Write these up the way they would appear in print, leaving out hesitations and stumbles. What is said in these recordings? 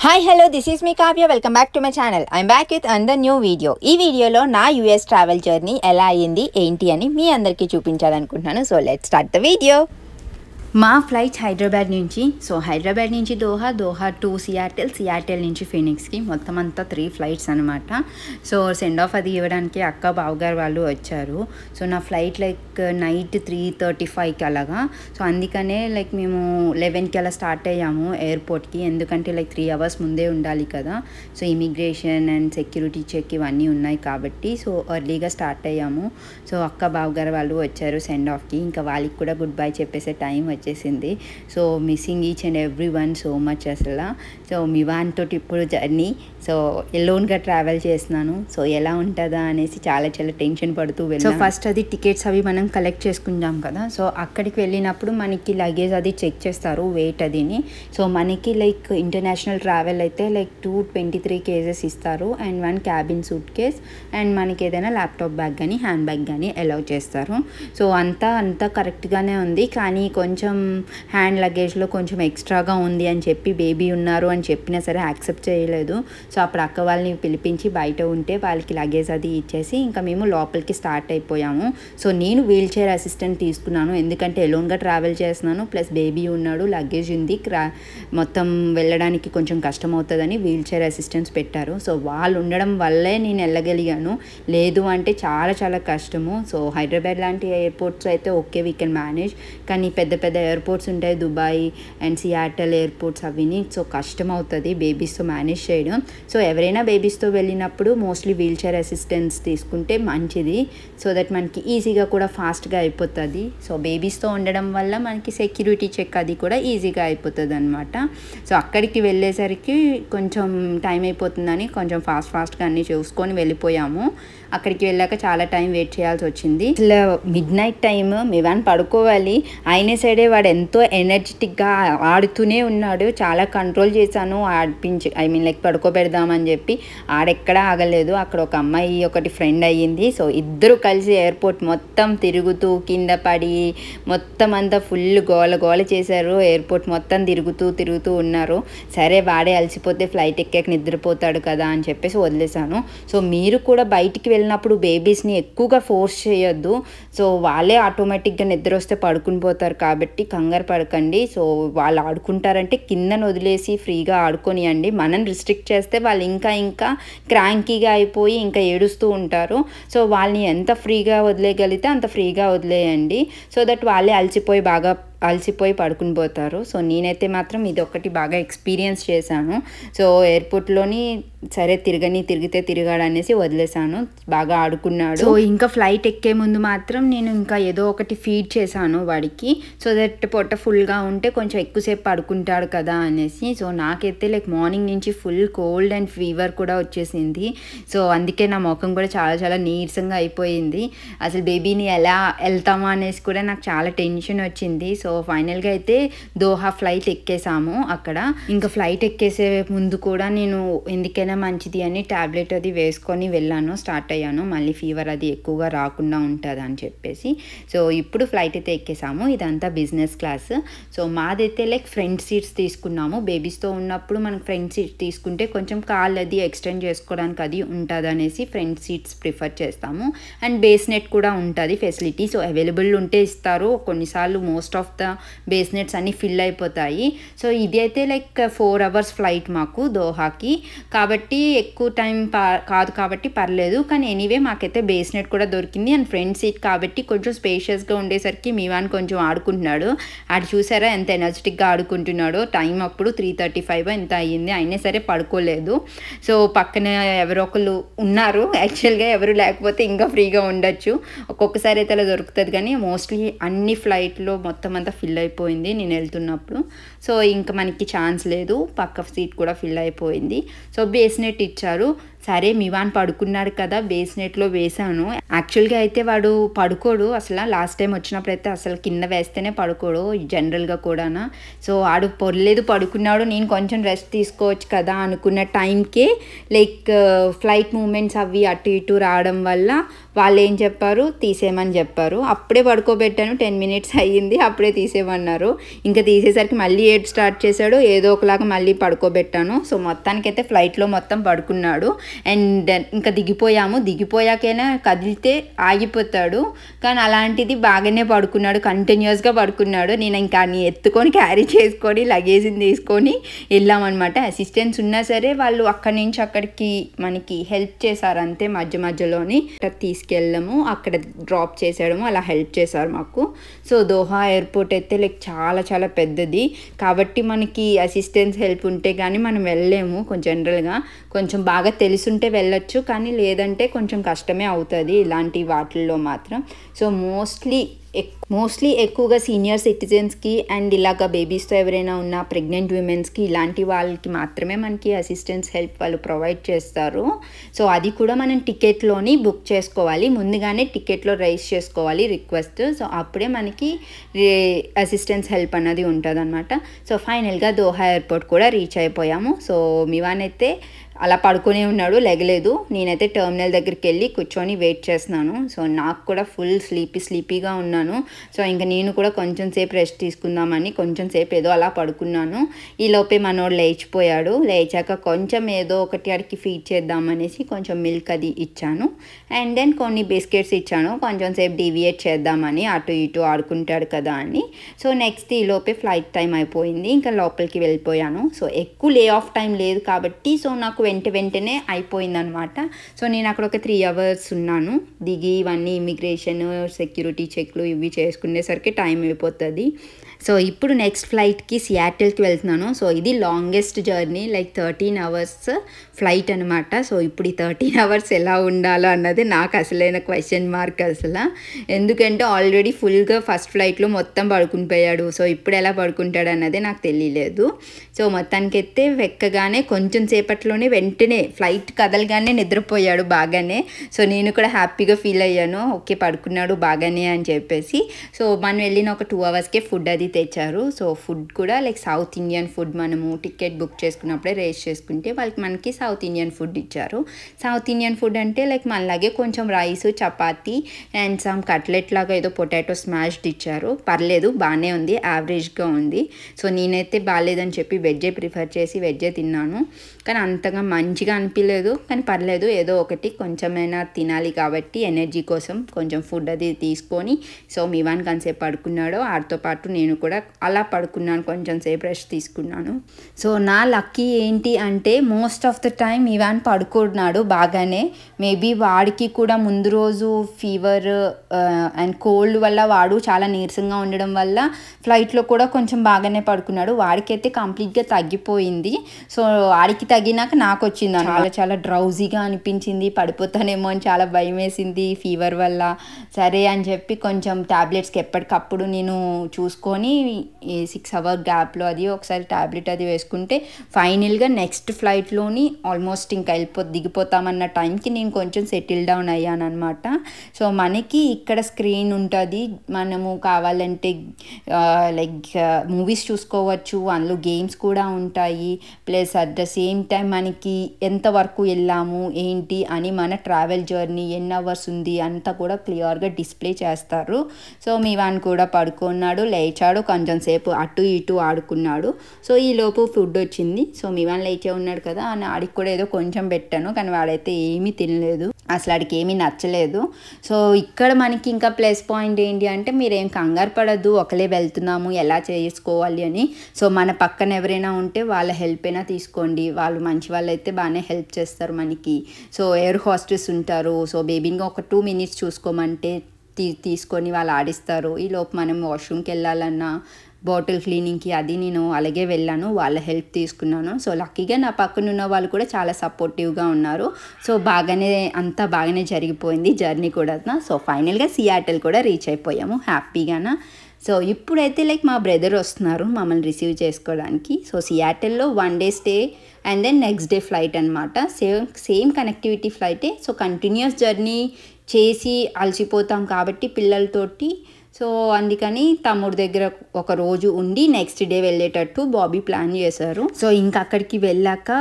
Hi, hello, this is me Kavya. Welcome back to my channel. I'm back with another new video. ఈ వీడియోలో నా US travel journey ఎలా అయ్యింది ఏంటి అని మీ అందరికీ చూపించాలనుకుంటున్నాను. So let's start the video. మా ఫ్లైట్ హైదరాబాద్ నుంచి హైదరాబాద్ నుంచి దోహా టు సియాటిల్ నుంచి ఫీనిక్స్కి మొత్తం అంతా 3 ఫ్లైట్స్ అనమాట. సో సెండ్ ఆఫ్ అది ఇవ్వడానికి అక్క బావగారు వాళ్ళు వచ్చారు. సో నా ఫ్లైట్ నైట్ 3:35కి అలాగా. సో అందుకనే మేము 11కి అలా స్టార్ట్ అయ్యాము ఎయిర్పోర్ట్కి. ఎందుకంటే 3 అవర్స్ ముందే ఉండాలి కదా. So immigration and security check ఇవన్నీ ఉన్నాయి కాబట్టి సో ఎర్లీగా స్టార్ట్ అయ్యాము. సో అక్క బావగారు వాళ్ళు వచ్చారు సెండ్ ఆఫ్కి. ఇంకా వాళ్ళకి కూడా గుడ్ బై చెప్పేసే టైం వచ్చేసింది. So missing each and every one so much అసలు. సో మీ వాన్తో ఇప్పుడు జర్నీ సో ఎలోన్గా ట్రావెల్ చేస్తున్నాను. సో ఎలా ఉంటుందా అనేసి చాలా టెన్షన్ పడుతూ వెళ్ళాను. సో ఫస్ట్ అది టికెట్స్ అవి మనం కలెక్ట్ చేసుకుంటాం కదా. సో అక్కడికి వెళ్ళినప్పుడు మనకి లగేజ్ అది చెక్ చేస్తారు వెయిట్ అదిని. సో మనకి ఇంటర్నేషనల్ ట్రావెల్ అయితే 223 కేజెస్ ఇస్తారు and 1 cabin suit case and మనకి ఏదైనా ల్యాప్టాప్ బ్యాగ్ కానీ హ్యాండ్ బ్యాగ్ కానీ అలౌ చేస్తారు. సో అంతా కరెక్ట్గానే ఉంది. కానీ కొంచెం హ్యాండ్ లగేజ్లో కొంచెం ఎక్స్ట్రాగా ఉంది అని చెప్పి బేబీ ఉన్నారు అని చెప్పినా సరే యాక్సెప్ట్ చేయలేదు. సో అప్పుడు అక్క వాళ్ళని పిలిపించి బయట ఉంటే వాళ్ళకి లగేజ్ అది ఇచ్చేసి ఇంకా మేము లోపలికి స్టార్ట్ అయిపోయాము. సో నేను వీల్ చైర్ అసిస్టెంట్ తీసుకున్నాను. ఎందుకంటే ఎలోన్గా ట్రావెల్ చేస్తున్నాను, ప్లస్ బేబీ ఉన్నాడు, లగేజ్ ఉంది, మొత్తం వెళ్ళడానికి కొంచెం కష్టం అవుతుందని వీల్ చైర్ అసిస్టెంట్స్ పెట్టారు. సో వాళ్ళు ఉండడం వల్లే నేను వెళ్ళగలిగాను. లేదు అంటే చాలా కష్టము. సో హైదరాబాద్ లాంటి ఎయిర్పోర్ట్స్ అయితే ఓకే వీ కెన్ మేనేజ్. కానీ పెద్ద ఎయిర్పోర్ట్స్ ఉంటాయి, దుబాయ్ అండ్ సియాటల్ ఎయిర్పోర్ట్స్ అవిని. సో కష్టం అవుతుంది బేబీస్తో మేనేజ్ చేయడం. సో ఎవరైనా బేబీస్తో వెళ్ళినప్పుడు మోస్ట్లీ వీల్ చైర్ అసిస్టెంట్స్ తీసుకుంటే మంచిది. సో దట్ మనకి ఈజీగా కూడా ఫాస్ట్గా అయిపోతుంది. సో బేబీస్తో ఉండడం వల్ల మనకి సెక్యూరిటీ చెక్ అది కూడా ఈజీగా అయిపోతుంది అనమాట. సో అక్కడికి వెళ్ళేసరికి కొంచెం టైం అయిపోతుందని కొంచెం ఫాస్ట్గా అన్నీ చూసుకొని వెళ్ళిపోయాము. అక్కడికి వెళ్ళాక చాలా టైం వెయిట్ చేయాల్సి వచ్చింది. అసలు మిడ్ నైట్ టైమ్ మేవాన్ పడుకోవాలి, అయిన సైడే వాడు ఎంతో ఎనర్జెటిక్గా ఆడుతూనే ఉన్నాడు. చాలా కంట్రోల్ చేశాను పడుకోబెడదామని చెప్పి. ఆడెక్కడా ఆగలేదు. అక్కడ ఒక అమ్మాయి ఒకటి ఫ్రెండ్ అయ్యింది. సో ఇద్దరు కలిసి ఎయిర్పోర్ట్ మొత్తం తిరుగుతూ కింద పడి మొత్తం అంతా ఫుల్ గోల చేశారు. ఎయిర్పోర్ట్ మొత్తం తిరుగుతూ ఉన్నారు. సరే వాడే అలసిపోతే ఫ్లైట్ ఎక్కాక నిద్రపోతాడు కదా అని చెప్పేసి వదిలేశాను. సో మీరు కూడా బయటికి వెళ్ళినప్పుడు బేబీస్ని ఎక్కువగా ఫోర్స్ చేయొద్దు. సో వాళ్ళే ఆటోమేటిక్గా నిద్ర వస్తే పడుకుని పోతారు కాబట్టి కంగారు పడకండి. సో వాళ్ళు ఆడుకుంటారంటే కిందను వదిలేసి ఫ్రీగా ఆడుకొనియండి. మనం రిస్ట్రిక్ట్ చేస్తే వాళ్ళు ఇంకా క్రాంకీగా అయిపోయి ఇంకా ఏడుస్తూ ఉంటారు. సో వాళ్ళని ఎంత ఫ్రీగా వదిలేయగలిగితే అంత ఫ్రీగా వదిలేయండి. సో దట్ వాళ్ళే అలసిపోయి పడుకుని పోతారు. సో నేనైతే మాత్రం ఇది ఒకటి బాగా ఎక్స్పీరియన్స్ చేశాను. సో ఎయిర్పోర్ట్లోని సరే తిరిగితే తిరిగాడు అనేసి వదిలేశాను. బాగా ఆడుకున్నాడు. సో ఇంకా ఫ్లైట్ ఎక్కే ముందు మాత్రం నేను ఇంకా ఏదో ఒకటి ఫీడ్ చేశాను వాడికి. సో దట్ పొట్ట ఫుల్గా ఉంటే కొంచెం ఎక్కువసేపు పడుకుంటాడు కదా అనేసి. సో నాకైతే మార్నింగ్ నుంచి ఫుల్ కోల్డ్ అండ్ ఫీవర్ కూడా వచ్చేసింది. సో అందుకే నా ముఖం కూడా చాలా నీరసంగా అయిపోయింది. అసలు బేబీని ఎలా వెళ్తామా అనేసి కూడా నాకు చాలా టెన్షన్ వచ్చింది. సో ఫైనల్గా అయితే దోహా ఫ్లైట్ ఎక్కేసాము. అక్కడ ఇంకా ఫ్లైట్ ఎక్కేసే ముందు కూడా నేను ఎందుకైనా మంచిది అని ట్యాబ్లెట్ అది వేసుకొని వెళ్ళాను, స్టార్ట్ అయ్యాను. మళ్ళీ ఫీవర్ అది ఎక్కువగా రాకుండా ఉంటుంది అని చెప్పేసి. సో ఇప్పుడు ఫ్లైట్ అయితే ఎక్కేసాము. ఇదంతా బిజినెస్ క్లాస్. సో మాదైతే ఫ్రంట్ సీట్స్ తీసుకున్నాము. బేబీస్తో ఉన్నప్పుడు మనకు ఫ్రంట్ సీట్స్ తీసుకుంటే కొంచెం కాళ్ళు అది ఎక్స్టెండ్ చేసుకోవడానికి అది ఉంటుంది అనేసి ఫ్రంట్ సీట్స్ ప్రిఫర్ చేస్తాము. అండ్ బేస్ నెట్ కూడా ఉంటుంది ఫెసిలిటీ. సో అవైలబుల్ ఉంటే ఇస్తారు. కొన్నిసార్లు most of the base nets అన్నీ ఫిల్ అయిపోతాయి. సో ఇది అయితే 4 అవర్స్ ఫ్లైట్ మాకు దోహాకి కాబట్టి ఎక్కువ టైం కాదు కాబట్టి పర్లేదు. కానీ ఎనీవే మాకైతే బేస్ నెట్ కూడా దొరికింది అండ్ ఫ్రంట్ సీట్ కాబట్టి కొంచెం స్పేషియస్గా ఉండేసరికి మీ వాన్ కొంచెం ఆడుకుంటున్నాడు. ఆడు చూసారా ఎంత ఎనర్జెటిక్గా ఆడుకుంటున్నాడో. టైం అప్పుడు 3:35 ఎంత అయ్యింది, అయినా సరే పడుకోలేదు. సో పక్కన ఎవరో ఒకళ్ళు ఉన్నారు. యాక్చువల్గా ఎవరు లేకపోతే ఇంకా ఫ్రీగా ఉండొచ్చు. ఒక్కొక్కసారి అయితే అలా దొరుకుతుంది కానీ మోస్ట్లీ అన్ని ఫ్లైట్లో మొత్తం అంతా ఫిల్ అయిపోయింది నేను వెళ్తున్నప్పుడు. సో ఇంకా మనకి ఛాన్స్ లేదు. పక్క సీట్ కూడా ఫిల్ అయిపోయింది. సో బేస్ నెట్ ఇచ్చారు. సరే మివాన్ పడుకున్నాడు కదా బేస్ నెట్లో వేసాను. యాక్చువల్గా అయితే వాడు పడుకోడు అసలు. లాస్ట్ టైం వచ్చినప్పుడు అయితే అసలు కింద వేస్తేనే పడుకోడు జనరల్గా కూడా. సో ఆడు పొరలేదు పడుకున్నాడు. నేను కొంచెం రెస్ట్ తీసుకోవచ్చు కదా అనుకున్న టైంకే లైక్ ఫ్లైట్ మూమెంట్స్ అవి అటు ఇటు రావడం వల్ల వాళ్ళు ఏం చెప్పారు, తీసేయమని చెప్పారు. అప్పుడే పడుకోబెట్టాను, 10 minutes అయ్యింది, అప్పుడే తీసేయమన్నారు. ఇంకా తీసేసరికి మళ్ళీ ఏడ్ స్టార్ట్ చేశాడు. ఏదో ఒకలాగా మళ్ళీ పడుకోబెట్టాను. సో మొత్తానికైతే ఫ్లైట్లో మొత్తం పడుకున్నాడు. అండ్ ఇంకా దిగిపోయాకైనా కదిలితే ఆగిపోతాడు, కానీ అలాంటిది బాగానే పడుకున్నాడు, కంటిన్యూస్గా పడుకున్నాడు. నేను ఇంకా ఎత్తుకొని క్యారీ చేసుకొని లగేజ్ని తీసుకొని వెళ్ళామన్నమాట. అసిస్టెంట్స్ ఉన్నా సరే వాళ్ళు అక్కడి నుంచి అక్కడికి మనకి హెల్ప్ చేశారు అంతే, మధ్యలోని తీసుకెళ్ళము, అక్కడ డ్రాప్ చేసేయడము అలా హెల్ప్ చేశారు మాకు. సో దోహా ఎయిర్పోర్ట్ అయితే లైక్ చాలా చాలా పెద్దది కాబట్టి మనకి అసిస్టెంట్స్ హెల్ప్ ఉంటే కానీ మనం వెళ్ళలేము. జనరల్గా కొంచెం బాగా తెలుసుంటే వెళ్ళొచ్చు, కానీ లేదంటే కొంచెం కష్టమే అవుతుంది ఇలాంటి వాటిల్లో మాత్రం. సో మోస్ట్లీ ఎక్కువగా సీనియర్ సిటిజన్స్కి అండ్ ఇలాగ బేబీస్తో ఎవరైనా ఉన్న ప్రెగ్నెంట్ విమెన్స్కి ఇలాంటి వాళ్ళకి మాత్రమే మనకి అసిస్టెన్స్ హెల్ప్ వాళ్ళు ప్రొవైడ్ చేస్తారు. సో అది కూడా మనం టికెట్లోని బుక్ చేసుకోవాలి, ముందుగానే టికెట్లో రైజ్ చేసుకోవాలి రిక్వెస్ట్. సో అప్పుడే మనకి అసిస్టెన్స్ హెల్ప్ అన్నది ఉంటుంది అనమాట. సో ఫైనల్గా దోహా ఎయిర్పోర్ట్ కూడా రీచ్ అయిపోయాము. సో మివాన్ అయితే అలా పడుకునే ఉన్నాడు, లెగలేదు. నేనైతే టర్మినల్ దగ్గరికి వెళ్ళి కూర్చొని వెయిట్ చేస్తున్నాను. సో నాకు కూడా ఫుల్ స్లీపీగా ఉన్నాను. సో ఇంకా నేను కూడా కొంచెం సేపు రెస్ట్ తీసుకుందామని కొంచెం సేపు ఏదో అలా పడుకున్నాను. ఈలోపే మనోడు లేచిపోయాడు. లేచాక కొంచెం ఏదో ఒకటి అడికి ఫీడ్ చేద్దామనేసి కొంచెం మిల్క్ అది ఇచ్చాను. అండ్ దెన్ కొన్ని బిస్కెట్స్ ఇచ్చాను, కొంచెం సేపు డీవియేట్ చేద్దామని, అటు ఇటు ఆడుకుంటాడు కదా అని. సో నెక్స్ట్ ఈలోపే ఫ్లైట్ టైం అయిపోయింది, ఇంకా లోపలికి వెళ్ళిపోయాను. సో ఎక్కువ లే ఆఫ్ టైం లేదు కాబట్టి సో నాకు వెంటనే అయిపోయిందనమాట. సో నేను అక్కడ ఒక 3 hours ఉన్నాను. దిగి ఇవన్నీ ఇమిగ్రేషన్ సెక్యూరిటీ చెక్లు ఇవి చేసుకునేసరికి టైం అయిపోతుంది. సో ఇప్పుడు నెక్స్ట్ ఫ్లైట్కి సియాటిల్కి వెళ్తున్నాను. సో ఇది longest journey, like 13 hours flight అనమాట. సో ఇప్పుడు ఈ 13 hours ఎలా ఉండాలో అన్నది నాకు అసలైన క్వశ్చన్ మార్క్ అసలు. ఎందుకంటే ఆల్రెడీ ఫుల్గా ఫస్ట్ ఫ్లైట్లో మొత్తం పడుకుని పోయాడు. సో ఇప్పుడు ఎలా పడుకుంటాడు అన్నది నాకు తెలియలేదు. సో మొత్తానికైతే వెక్కగానే కొంచెం సేపట్లోనే వెంటనే ఫ్లైట్ కదలగానే నిద్రపోయాడు బాగానే. సో నేను కూడా హ్యాపీగా ఫీల్ అయ్యాను, ఓకే పడుకున్నాడు బాగానే అని చెప్పేసి. సో మనం వెళ్ళిన ఒక 2 hours ఫుడ్ అది తెచ్చారు. సో ఫుడ్ కూడా లైక్ సౌత్ ఇండియన్ ఫుడ్, మనము టికెట్ బుక్ చేసుకున్నప్పుడే రేస్ చేసుకుంటే వాళ్ళకి మనకి సౌత్ ఇండియన్ ఫుడ్ ఇచ్చారు. సౌత్ ఇండియన్ ఫుడ్ అంటే లైక్ మనలాగే కొంచెం rice, chapati and some cutlet లాగా ఏదో పొటాటో స్మాష్డ్ ఇచ్చారు. పర్లేదు బాగానే ఉంది, యావరేజ్గా ఉంది. సో నేనైతే బాగాలేదని చెప్పి వెజ్జే ప్రిఫర్ చేసి వెజ్జే తిన్నాను, కానీ అంతగా మంచిగా అనిపించలేదు. కానీ పర్లేదు, ఏదో ఒకటి కొంచెమైనా తినాలి కాబట్టి ఎనర్జీ కోసం కొంచెం ఫుడ్ అది తీసుకొని సో మివాన్ కాసేపు పడుకున్నాడు, ఆడితో పాటు నేను కూడా అలా పడుకున్నాను, కొంచెం సేపు రెస్ట్ తీసుకున్నాను. సో నా లక్కీ ఏంటి అంటే మోస్ట్ ఆఫ్ ద టైం మివాన్ పడుకున్నాడు బాగానే. మేబీ వాడికి కూడా ముందు రోజు ఫీవర్ అండ్ కోల్డ్ వల్ల వాడు చాలా నీరసంగా ఉండడం వల్ల ఫ్లైట్లో కూడా కొంచెం బాగానే పడుకున్నాడు. వాడికైతే కంప్లీట్గా తగ్గిపోయింది. సో వాడికి తగ్గినాక నాకు వచ్చింది, చాలా డ్రౌజీగా అనిపించింది, పడిపోతానేమో అని చాలా భయం వేసింది ఫీవర్ వల్ల. సరే అని చెప్పి కొంచెం ట్యాబ్లెట్స్కి ఎప్పటికప్పుడు నేను చూసుకొని 6 hour గ్యాప్లో అది ఒకసారి ట్యాబ్లెట్ అది వేసుకుంటే ఫైనల్గా నెక్స్ట్ ఫ్లైట్లోని ఆల్మోస్ట్ ఇంకా దిగిపోతామన్న టైంకి నేను కొంచెం సెటిల్ డౌన్ అయ్యాను అనమాట. సో మనకి ఇక్కడ స్క్రీన్ ఉంటుంది, మనము కావాలంటే లైక్ మూవీస్ చూసుకోవచ్చు, అందులో గేమ్స్ కూడా ఉంటాయి. Plus at the same time మనకి ఎంతవరకు వెళ్ళాము ఏంటి అని మన ట్రావెల్ జర్నీ ఎన్ని అవర్స్ ఉంది అంతా కూడా క్లియర్గా డిస్ప్లే చేస్తారు. సో మివాన్ కూడా పడుకున్నాడు, లేచాడు, కొంచెం సేపు అటు ఇటు ఆడుకున్నాడు. సో ఈలోపు ఫుడ్ వచ్చింది. సో మివాన్ లేచే ఉన్నాడు కదా అని ఆడికి కూడా ఏదో కొంచెం పెట్టాను, కానీ వాడైతే ఏమీ తినలేదు, అసలు ఆడికి ఏమీ నచ్చలేదు. సో ఇక్కడ మనకి ఇంకా ప్లస్ పాయింట్ ఏంటి అంటే మీరేం కంగారు పడద్దు, ఒకలే వెళ్తున్నాము ఎలా చేసుకోవాలి అని. సో మన పక్కన ఎవరైనా ఉంటే వాళ్ళ హెల్ప్ అయినా తీసుకోండి, వాళ్ళు మంచి వాళ్ళు అయితే బాగానే హెల్ప్ చేస్తారు మనకి. సో ఎయిర్ హోస్టెస్ ఉంటారు. సో బేబీని ఒక 2 minutes చూసుకోమంటే తీసుకొని వాళ్ళు ఆడిస్తారు. ఈలోపు మనం వాష్రూమ్కి వెళ్ళాలన్నా బాటిల్ క్లీనింగ్కి అది నేను అలాగే వెళ్ళాను, వాళ్ళ హెల్ప్ తీసుకున్నాను. సో లక్కీగా నా పక్కన ఉన్న వాళ్ళు కూడా చాలా సపోర్టివ్గా ఉన్నారు. సో అంతా బాగానే జరిగిపోయింది జర్నీ కూడా. సో ఫైనల్గా సియాటిల్ కూడా రీచ్ అయిపోయాము హ్యాపీగా. సో ఇప్పుడైతే లైక్ మా బ్రదర్ వస్తున్నారు మమ్మల్ని రిసీవ్ చేసుకోవడానికి. సో సియాటిల్లో 1 day stay and then next day flight అనమాట. సేమ్ కనెక్టివిటీ ఫ్లైటే. సో కంటిన్యూస్ జర్నీ చేసి అలసిపోతాం కాబట్టి పిల్లలతోటి. సో అందుకని తమ్ముడి దగ్గర ఒక రోజు ఉండి నెక్స్ట్ డే వెళ్ళేటట్టు బాబీ ప్లాన్ చేశారు. సో ఇంకా అక్కడికి వెళ్ళాక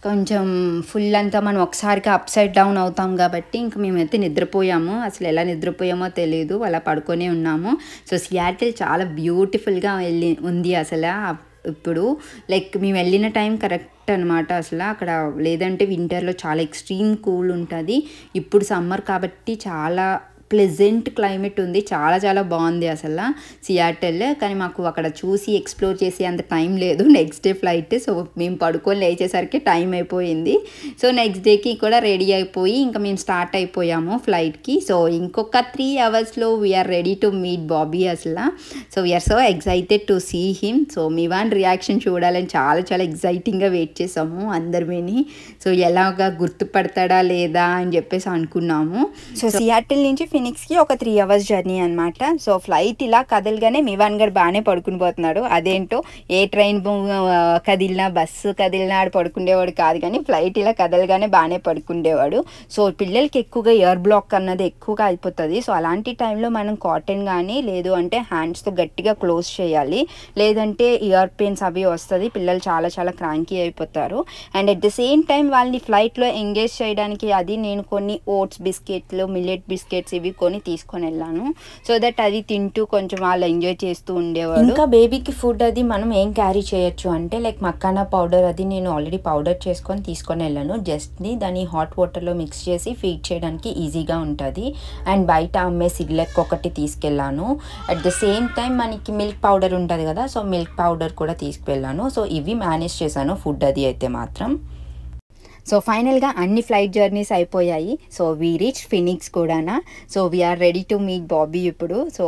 కొంచెం ఫుల్ అంతా మనం ఒకసారిగా అప్ సైడ్ డౌన్ అవుతాం కాబట్టి ఇంకా మేమైతే నిద్రపోయాము. అసలు ఎలా నిద్రపోయామో తెలియదు, అలా పడుకొనే ఉన్నాము. సో సియాటిల్ చాలా బ్యూటిఫుల్గా ఉంది అసలు. ఇప్పుడు లైక్ మేము వెళ్ళిన టైం కరెక్ట్ అనమాట అసలు. అక్కడ లేదంటే వింటర్లో చాలా ఎక్స్ట్రీమ్ కూల్ ఉంటుంది. ఇప్పుడు సమ్మర్ కాబట్టి చాలా ప్లెజెంట్ క్లైమేట్ ఉంది. చాలా చాలా బాగుంది అసలు సియాటిల్. కానీ మాకు అక్కడ చూసి ఎక్స్ప్లోర్ చేసి అంత టైం లేదు. Next day flight. సో మేము పడుకొని లేచేసరికి టైం అయిపోయింది. సో నెక్స్ట్ డేకి కూడా రెడీ అయిపోయి ఇంకా మేము స్టార్ట్ అయిపోయాము ఫ్లైట్కి. సో ఇంకొక 3 అవర్స్లో we're ready to meet Bobby అసలు. So we're so excited to see him. So Mivaan reaction చూడాలని చాలా చాలా ఎక్సైటింగ్గా వెయిట్ చేసాము అందరిమీని. సో ఎలాగా గుర్తుపడతాడా లేదా అని చెప్పేసి అనుకున్నాము. సో సియాటిల్ నుంచి ఫినిక్స్కి ఒక 3 అవర్స్ జర్నీ అనమాట. సో ఫ్లైట్ ఇలా కదలగానే మివాన్ గారు బాగానే పడుకుని పోతున్నాడు. అదేంటో ఏ ట్రైన్ కదిలినా బస్సు కదిలినా ఆడు పడుకుండేవాడు కాదు, కానీ ఫ్లైట్ ఇలా కదలగానే బాగానే పడుకుండేవాడు. సో పిల్లలకి ఎక్కువగా ఇయర్ బ్లాక్ అన్నది ఎక్కువగా అయిపోతుంది. సో అలాంటి టైంలో మనం కాటన్ కానీ లేదు అంటే హ్యాండ్స్తో గట్టిగా క్లోజ్ చేయాలి, లేదంటే ఇయర్ పెయిన్స్ అవి వస్తుంది. పిల్లలు చాలా చాలా క్రాంకీ అయిపోతారు. And at the same time వాళ్ళని ఫ్లైట్లో ఎంగేజ్ చేయడానికి అది నేను కొన్ని ఓట్స్ బిస్కెట్లు, మిల్లెట్ బిస్కెట్స్ ఇవి కొని తీసుకొని వెళ్ళాను. సో దట్ అది తింటూ కొంచెం వాళ్ళు ఎంజాయ్ చేస్తూ ఉండేవారు. ఇంకా బేబీకి ఫుడ్ అది మనం ఏం క్యారీ చేయొచ్చు అంటే లైక్ మక్కానా పౌడర్ అది నేను ఆల్రెడీ పౌడర్ చేసుకొని తీసుకొని వెళ్ళాను. జస్ట్ని దాన్ని హాట్ వాటర్లో మిక్స్ చేసి ఫీడ్ చేయడానికి ఈజీగా ఉంటుంది. అండ్ బయట అమ్మే సిర్లెక్ ఒకటి తీసుకెళ్ళాను. అట్ ద సేమ్ టైం మనకి మిల్క్ పౌడర్ ఉంటుంది కదా, సో మిల్క్ పౌడర్ కూడా తీసుకువెళ్ళాను. సో ఇవి మేనేజ్ చేశాను ఫుడ్ అది అయితే మాత్రం. సో ఫైనల్గా అన్ని ఫ్లైట్ జర్నీస్ అయిపోయాయి. సో వీ రీచ్ ఫినిక్స్ కూడానా. So we're ready to meet Bobby ఇప్పుడు. సో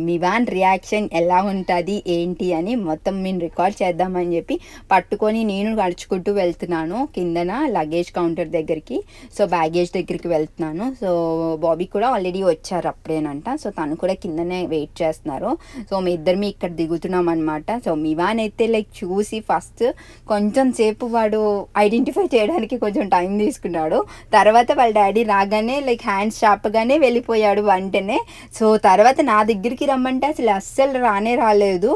మివాన్ రియాక్షన్ ఎలా ఉంటుంది ఏంటి అని మొత్తం మేము రికార్డ్ చేద్దామని చెప్పి పట్టుకొని నేను నడుచుకుంటూ వెళ్తున్నాను కిందన లగేజ్ కౌంటర్ దగ్గరికి. సో బ్యాగేజ్ దగ్గరికి వెళ్తున్నాను. సో బాబీ కూడా ఆల్రెడీ వచ్చారు అప్పుడేనంట. సో తను కూడా కిందనే వెయిట్ చేస్తున్నారు. సో మీ ఇద్దరిని ఇక్కడ దిగుతున్నాం అనమాట. సో మివాన్ అయితే లైక్ చూసి ఫస్ట్ కొంచెం సేపు వాడు ఐడెంటిఫై చేయడానికి కొంచెం టైం తీసుకున్నాడు. తర్వాత వాళ్ళ డాడీ రాగానే లైక్ హ్యాండ్స్ చాపగానే వెళ్ళిపోయాడు వెంటనే. సో తర్వాత నా దగ్గరికి రమ్మంటే అసలు అస్సలు రాలేదు.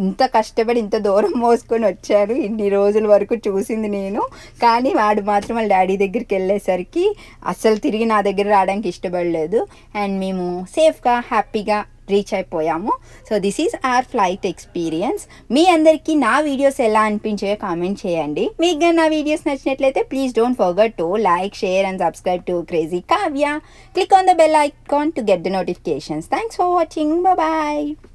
ఇంత కష్టపడి ఇంత దూరం మోసుకొని వచ్చాడు, ఇన్ని రోజుల వరకు చూసింది నేను. కానీ వాడు మాత్రం వాళ్ళ డాడీ దగ్గరికి వెళ్ళేసరికి అస్సలు తిరిగి నా దగ్గర రావడానికి ఇష్టపడలేదు. అండ్ మేము సేఫ్గా హ్యాపీగా రీచ్ అయిపోయాము. So this is our flight experience. మీ అందరికీ నా వీడియోస్ ఎలా అనిపించాయో కామెంట్ చేయండి. మీకు నా వీడియోస్ నచ్చినట్లయితే please don't forget to like, share and subscribe to crazy Kavya. Click on the bell icon to get the notifications. Thanks for watching. Bye bye.